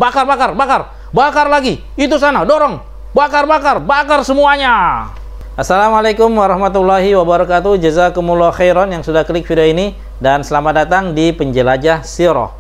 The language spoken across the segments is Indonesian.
Bakar, bakar, bakar. Bakar lagi. Itu sana, dorong. Bakar, bakar, bakar semuanya. Assalamualaikum warahmatullahi wabarakatuh. Jazakumullah khairan yang sudah klik video ini. Dan selamat datang di Penjelajah Sirah.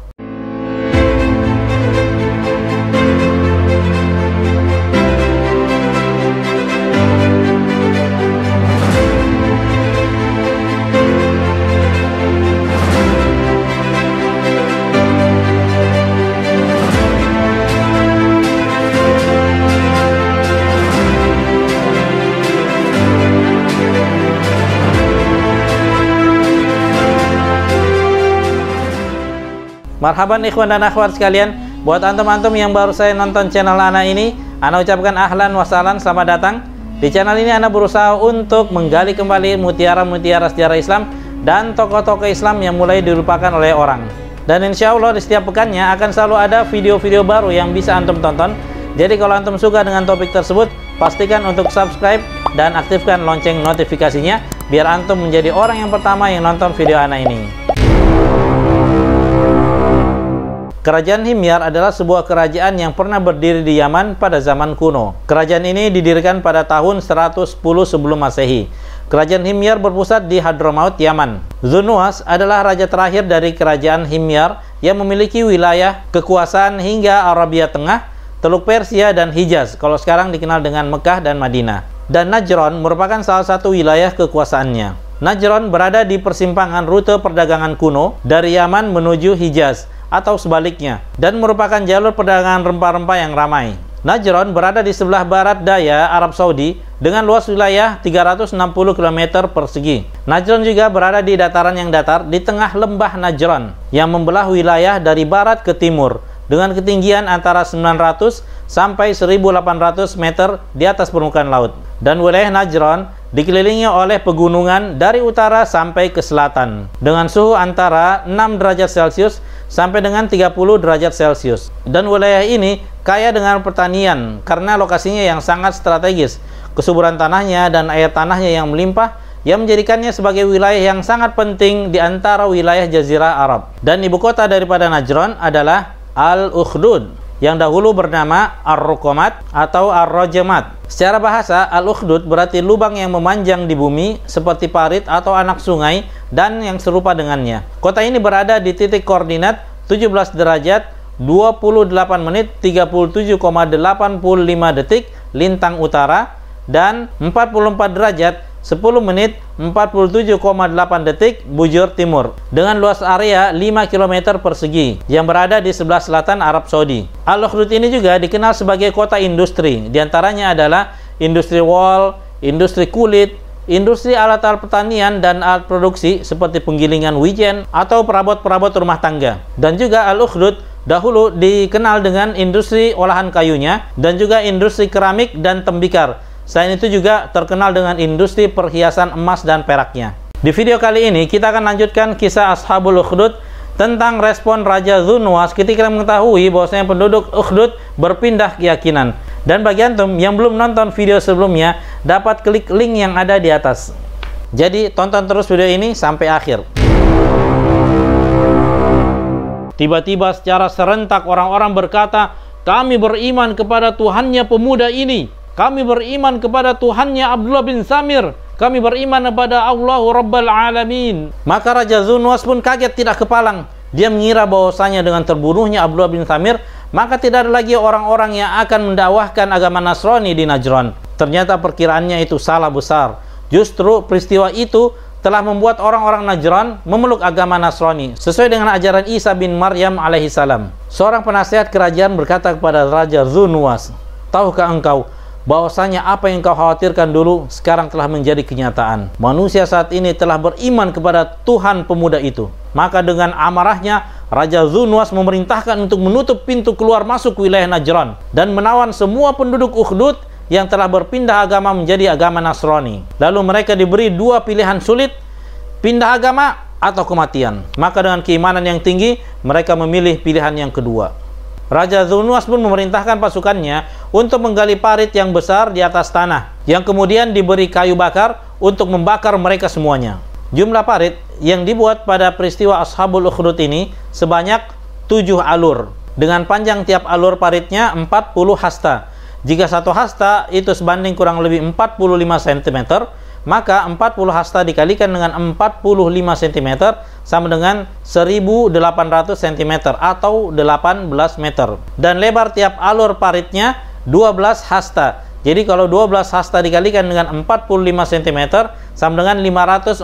Marhaban ikhwan dan akhwat sekalian. Buat antum-antum yang baru saya nonton channel Ana ini, Ana ucapkan ahlan wa sahlan, selamat datang. Di channel ini Ana berusaha untuk menggali kembali mutiara-mutiara sejarah Islam dan tokoh-tokoh Islam yang mulai dilupakan oleh orang. Dan insya Allah di setiap pekannya akan selalu ada video-video baru yang bisa antum tonton. Jadi kalau antum suka dengan topik tersebut, pastikan untuk subscribe dan aktifkan lonceng notifikasinya biar antum menjadi orang yang pertama yang nonton video Ana ini. Kerajaan Himyar adalah sebuah kerajaan yang pernah berdiri di Yaman pada zaman kuno. Kerajaan ini didirikan pada tahun 110 sebelum Masehi. Kerajaan Himyar berpusat di Hadramaut, Yaman. Dzu-Nuwas adalah raja terakhir dari kerajaan Himyar yang memiliki wilayah kekuasaan hingga Arabia Tengah, Teluk Persia, dan Hijaz, kalau sekarang dikenal dengan Mekah dan Madinah. Dan Najran merupakan salah satu wilayah kekuasaannya. Najran berada di persimpangan rute perdagangan kuno dari Yaman menuju Hijaz, atau sebaliknya, dan merupakan jalur perdagangan rempah-rempah yang ramai. Najran berada di sebelah barat daya Arab Saudi dengan luas wilayah 360 km persegi. Najran juga berada di dataran yang datar di tengah lembah Najran yang membelah wilayah dari barat ke timur dengan ketinggian antara 900 sampai 1800 meter di atas permukaan laut. Dan wilayah Najran dikelilingi oleh pegunungan dari utara sampai ke selatan dengan suhu antara 6 derajat Celcius sampai dengan 30 derajat Celcius. Dan wilayah ini kaya dengan pertanian karena lokasinya yang sangat strategis, kesuburan tanahnya dan air tanahnya yang melimpah yang menjadikannya sebagai wilayah yang sangat penting di antara wilayah Jazirah Arab. Dan ibu kota daripada Najran adalah Al-Ukhdud, yang dahulu bernama Ar-Ruqamat atau Ar-Rajamat. Secara bahasa, Al-Ukhdud berarti lubang yang memanjang di bumi seperti parit atau anak sungai dan yang serupa dengannya. Kota ini berada di titik koordinat 17 derajat 28 menit 37,85 detik lintang utara dan 44 derajat 10 menit 47,8 detik bujur timur dengan luas area 5 km persegi yang berada di sebelah selatan Arab Saudi. Al-Ukhdud ini juga dikenal sebagai kota industri. Di antaranya adalah industri wol, industri kulit, industri alat-alat pertanian dan alat produksi seperti penggilingan wijen atau perabot-perabot rumah tangga. Dan juga Al-Ukhdud dahulu dikenal dengan industri olahan kayunya dan juga industri keramik dan tembikar. Selain itu juga terkenal dengan industri perhiasan emas dan peraknya. Di video kali ini kita akan lanjutkan kisah Ashabul Ukhdud tentang respon Raja Dzu-Nuwas ketika mengetahui bahwasanya penduduk Ukhdud berpindah keyakinan. Dan bagi antum yang belum nonton video sebelumnya, dapat klik link yang ada di atas. Jadi tonton terus video ini sampai akhir. Tiba-tiba secara serentak orang-orang berkata, "Kami beriman kepada Tuhannya pemuda ini. Kami beriman kepada Tuhannya Abdullah bin Samir. Kami beriman kepada Allah Rabbal Alamin." Maka Raja Dzu-Nuwas pun kaget tidak kepalang. Dia mengira bahwasanya dengan terbunuhnya Abdullah bin Samir, maka tidak ada lagi orang-orang yang akan mendakwahkan agama Nasrani di Najran. Ternyata perkiraannya itu salah besar. Justru peristiwa itu telah membuat orang-orang Najran memeluk agama Nasrani sesuai dengan ajaran Isa bin Maryam alaihissalam. Seorang penasihat kerajaan berkata kepada Raja Dzu-Nuwas, "Tahukah engkau bahwasanya apa yang kau khawatirkan dulu sekarang telah menjadi kenyataan. Manusia saat ini telah beriman kepada Tuhan pemuda itu." Maka dengan amarahnya Raja Dzu-Nuwas memerintahkan untuk menutup pintu keluar masuk wilayah Najran dan menawan semua penduduk Ukhdud yang telah berpindah agama menjadi agama Nasrani. Lalu mereka diberi dua pilihan sulit, pindah agama atau kematian. Maka dengan keimanan yang tinggi mereka memilih pilihan yang kedua. Raja Dzu-Nuwas pun memerintahkan pasukannya untuk menggali parit yang besar di atas tanah, yang kemudian diberi kayu bakar untuk membakar mereka semuanya. Jumlah parit yang dibuat pada peristiwa Ashabul Ukhdud ini sebanyak 7 alur. Dengan panjang tiap alur paritnya 40 hasta. Jika satu hasta itu sebanding kurang lebih 45 cm, maka 40 hasta dikalikan dengan 45 cm sama dengan 1800 cm atau 18 meter. Dan lebar tiap alur paritnya 12 hasta. Jadi kalau 12 hasta dikalikan dengan 45 cm sama dengan 540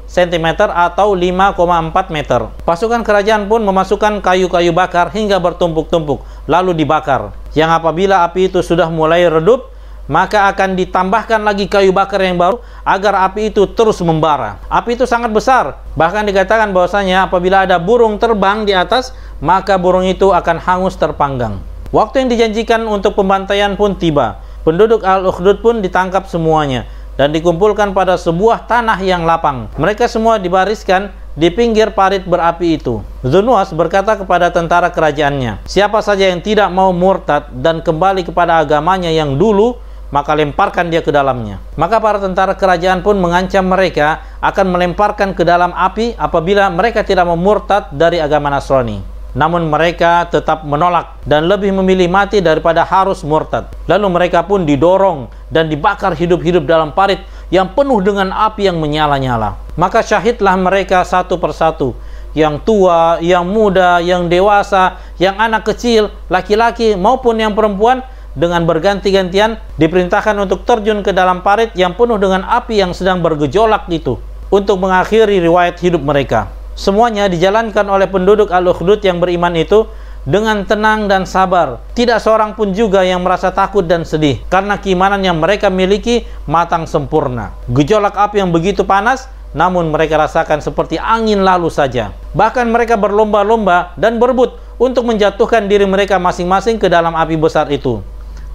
cm atau 5,4 meter. Pasukan kerajaan pun memasukkan kayu-kayu bakar hingga bertumpuk-tumpuk lalu dibakar. Yang apabila api itu sudah mulai redup, maka akan ditambahkan lagi kayu bakar yang baru agar api itu terus membara. Api itu sangat besar. Bahkan dikatakan bahwasanya apabila ada burung terbang di atas, maka burung itu akan hangus terpanggang. Waktu yang dijanjikan untuk pembantaian pun tiba. Penduduk Al-Ukhdud pun ditangkap semuanya dan dikumpulkan pada sebuah tanah yang lapang. Mereka semua dibariskan di pinggir parit berapi itu. Zunuwas berkata kepada tentara kerajaannya, siapa saja yang tidak mau murtad dan kembali kepada agamanya yang dulu, maka lemparkan dia ke dalamnya. Maka para tentara kerajaan pun mengancam mereka akan melemparkan ke dalam api apabila mereka tidak mau murtad dari agama Nasrani. Namun mereka tetap menolak dan lebih memilih mati daripada harus murtad. Lalu mereka pun didorong dan dibakar hidup-hidup dalam parit yang penuh dengan api yang menyala-nyala. Maka syahidlah mereka satu persatu, yang tua, yang muda, yang dewasa, yang anak kecil, laki-laki maupun yang perempuan, dengan berganti-gantian diperintahkan untuk terjun ke dalam parit yang penuh dengan api yang sedang bergejolak itu untuk mengakhiri riwayat hidup mereka. Semuanya dijalankan oleh penduduk Al-Ukhdud yang beriman itu dengan tenang dan sabar. Tidak seorang pun juga yang merasa takut dan sedih, karena keimanan yang mereka miliki matang sempurna. Gejolak api yang begitu panas, namun mereka rasakan seperti angin lalu saja. Bahkan mereka berlomba-lomba dan berebut untuk menjatuhkan diri mereka masing-masing ke dalam api besar itu,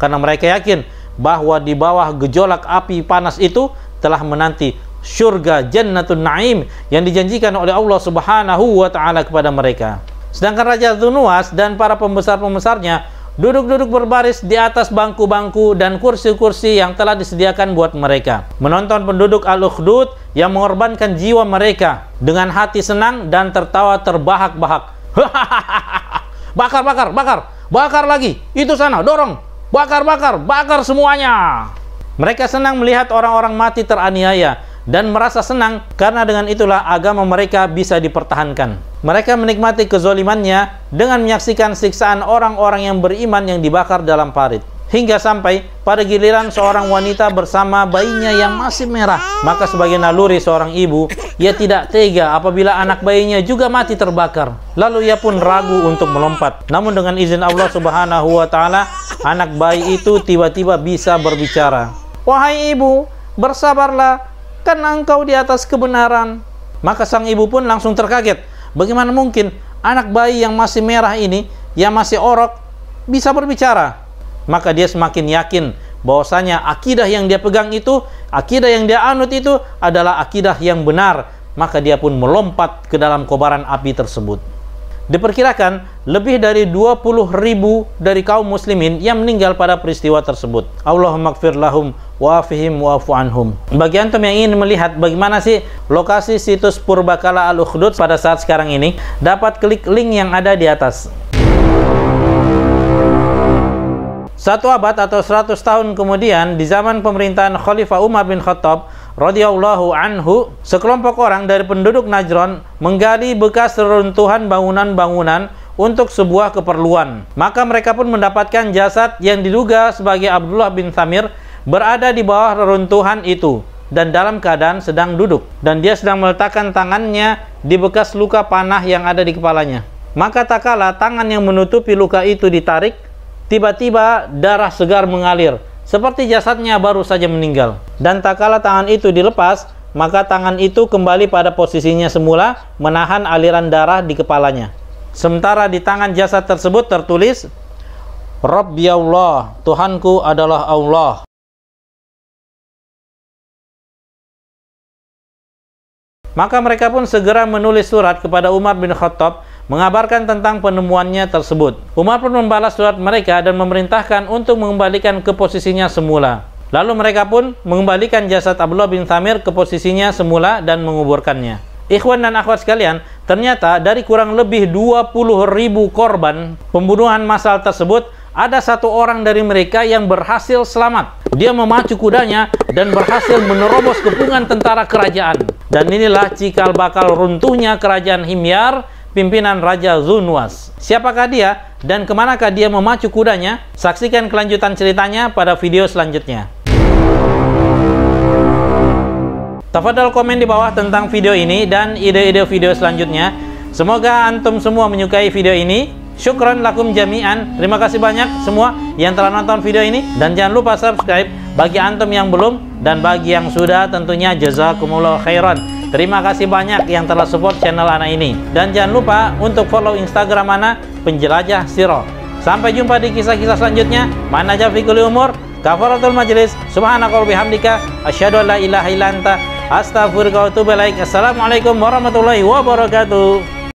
karena mereka yakin bahwa di bawah gejolak api panas itu telah menanti surga Jannatun Naim yang dijanjikan oleh Allah Subhanahu wa Ta'ala kepada mereka. Sedangkan Raja Zunuwas dan para pembesar-pembesarnya duduk-duduk berbaris di atas bangku-bangku dan kursi-kursi yang telah disediakan buat mereka, menonton penduduk Al-Ukhdud yang mengorbankan jiwa mereka dengan hati senang dan tertawa terbahak-bahak. Bakar, bakar, bakar, bakar lagi, itu sana, dorong, bakar, bakar, bakar semuanya. Mereka senang melihat orang-orang mati teraniaya dan merasa senang karena dengan itulah agama mereka bisa dipertahankan. Mereka menikmati kezolimannya dengan menyaksikan siksaan orang-orang yang beriman yang dibakar dalam parit. Hingga sampai pada giliran seorang wanita bersama bayinya yang masih merah. Maka sebagai naluri seorang ibu, ia tidak tega apabila anak bayinya juga mati terbakar. Lalu ia pun ragu untuk melompat. Namun dengan izin Allah Subhanahu wa Ta'ala, anak bayi itu tiba-tiba bisa berbicara. Wahai ibu, bersabarlah, kan engkau di atas kebenaran. Maka sang ibu pun langsung terkaget. Bagaimana mungkin anak bayi yang masih merah ini, yang masih orok, bisa berbicara? Maka dia semakin yakin bahwasanya akidah yang dia pegang itu, akidah yang dia anut itu adalah akidah yang benar. Maka dia pun melompat ke dalam kobaran api tersebut. Diperkirakan lebih dari 20.000 dari kaum muslimin yang meninggal pada peristiwa tersebut. Allahumma gfir lahum wa'afihim wa'afu anhum. Bagi antum yang ingin melihat bagaimana sih lokasi situs Purbakala Al-Ukhdud pada saat sekarang ini, dapat klik link yang ada di atas. 1 abad atau 100 tahun kemudian, di zaman pemerintahan Khalifah Umar bin Khattab radhiyallahu anhu, sekelompok orang dari penduduk Najran menggali bekas reruntuhan bangunan-bangunan untuk sebuah keperluan. Maka mereka pun mendapatkan jasad yang diduga sebagai Abdullah bin Thamir berada di bawah reruntuhan itu dan dalam keadaan sedang duduk, dan dia sedang meletakkan tangannya di bekas luka panah yang ada di kepalanya. Maka tak kala tangan yang menutupi luka itu ditarik, tiba-tiba darah segar mengalir seperti jasadnya baru saja meninggal. Dan tak kala tangan itu dilepas, maka tangan itu kembali pada posisinya semula, menahan aliran darah di kepalanya. Sementara di tangan jasad tersebut tertulis, Rabbi Allah, Tuhanku adalah Allah. Maka mereka pun segera menulis surat kepada Umar bin Khattab mengabarkan tentang penemuannya tersebut. Umar pun membalas surat mereka dan memerintahkan untuk mengembalikan ke posisinya semula. Lalu mereka pun mengembalikan jasad Abdullah bin Thamir ke posisinya semula dan menguburkannya. Ikhwan dan akhwat sekalian, Ternyata dari kurang lebih 20.000 korban pembunuhan massal tersebut, ada satu orang dari mereka yang berhasil selamat. Dia memacu kudanya dan berhasil menerobos kepungan tentara kerajaan. Dan inilah cikal bakal runtuhnya kerajaan Himyar, pimpinan Raja Zunwas. Siapakah dia dan kemanakah dia memacu kudanya? Saksikan kelanjutan ceritanya pada video selanjutnya. Tafadhal komen di bawah tentang video ini dan ide-ide video selanjutnya. Semoga antum semua menyukai video ini. Syukran lakum jami'an. Terima kasih banyak semua yang telah nonton video ini. Dan jangan lupa subscribe bagi antum yang belum. Dan bagi yang sudah tentunya jazakumullah khairan. Terima kasih banyak yang telah support channel Ana ini. Dan jangan lupa untuk follow Instagram Ana, Penjelajah Sirah. Sampai jumpa di kisah-kisah selanjutnya. Mana jafikul umur. Kafaratul majlis. Subhanakallahumma bihamdika. Asyhadu an la ilaha illa anta. Astaghfiruka wa atubu ilaik. Assalamualaikum warahmatullahi wabarakatuh.